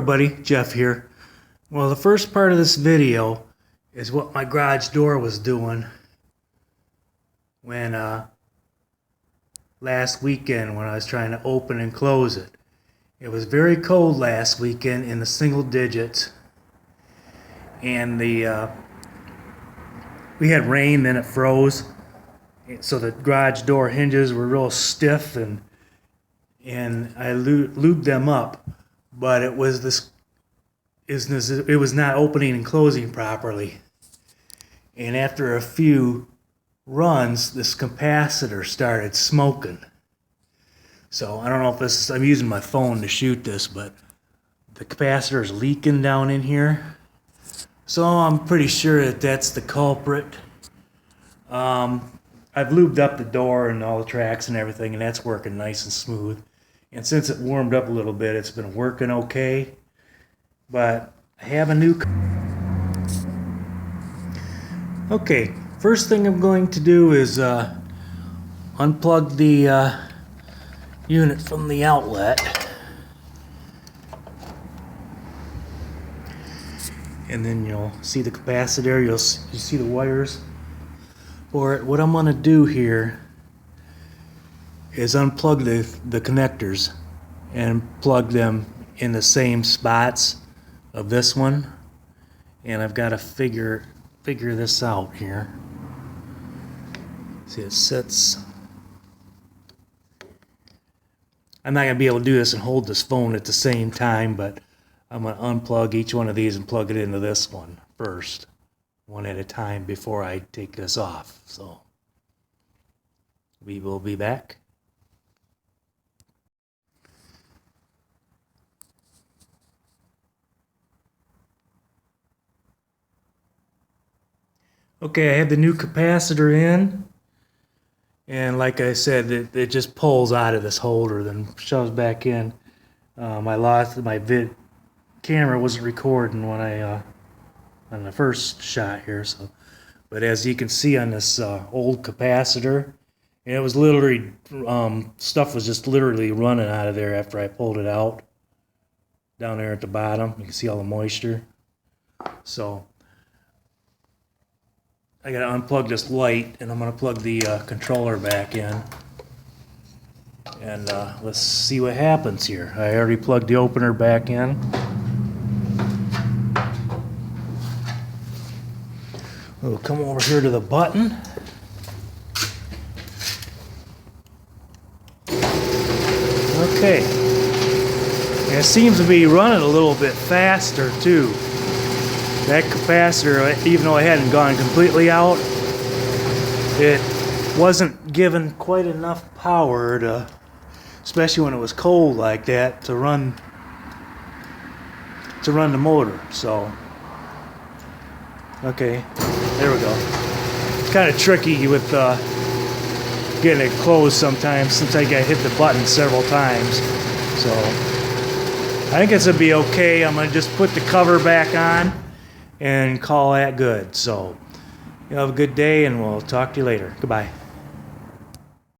everybody, Jeff here. Well, the first part of this video is what my garage door was doing when last weekend when I was trying to open and close it. It was very cold last weekend in the single digits, and we had rain, then it froze, so the garage door hinges were real stiff, and I lubed them up, but it was not opening and closing properly. And after a few runs, this capacitor started smoking. So I don't know if this is, I'm using my phone to shoot this, but the capacitor is leaking down in here. So I'm pretty sure that that's the culprit. I've lubed up the door and all the tracks and everything, and that's working nice and smooth. And since it warmed up a little bit, it's been working okay. But I have a new... Okay, first thing I'm going to do is unplug the unit from the outlet. And then you'll see the capacitor, you see the wires for it. What I'm going to do here is unplug the connectors and plug them in the same spots of this one. And I've got to figure this out here. See, it sits. I'm not going to be able to do this and hold this phone at the same time, but I'm going to unplug each one of these and plug it into this one first, one at a time, before I take this off. So we will be back. Okay, I have the new capacitor in, and like I said, it just pulls out of this holder, then shoves back in. My camera wasn't recording when on the first shot here, so. But as you can see on this old capacitor, it was literally stuff was just literally running out of there after I pulled it out. Down there at the bottom, you can see all the moisture. So I gotta unplug this light, and I'm gonna plug the controller back in, and let's see what happens here. I already plugged the opener back in. We'll come over here to the button. Okay, and it seems to be running a little bit faster too. That capacitor, even though I hadn't gone completely out, it wasn't given quite enough power to, especially when it was cold like that, to run the motor. So, okay, there we go. It's kind of tricky with getting it closed sometimes, since I hit the button several times. So I think it's gonna be okay. I'm gonna just put the cover back on and call that good. So you have a good day, and we'll talk to you later. Goodbye.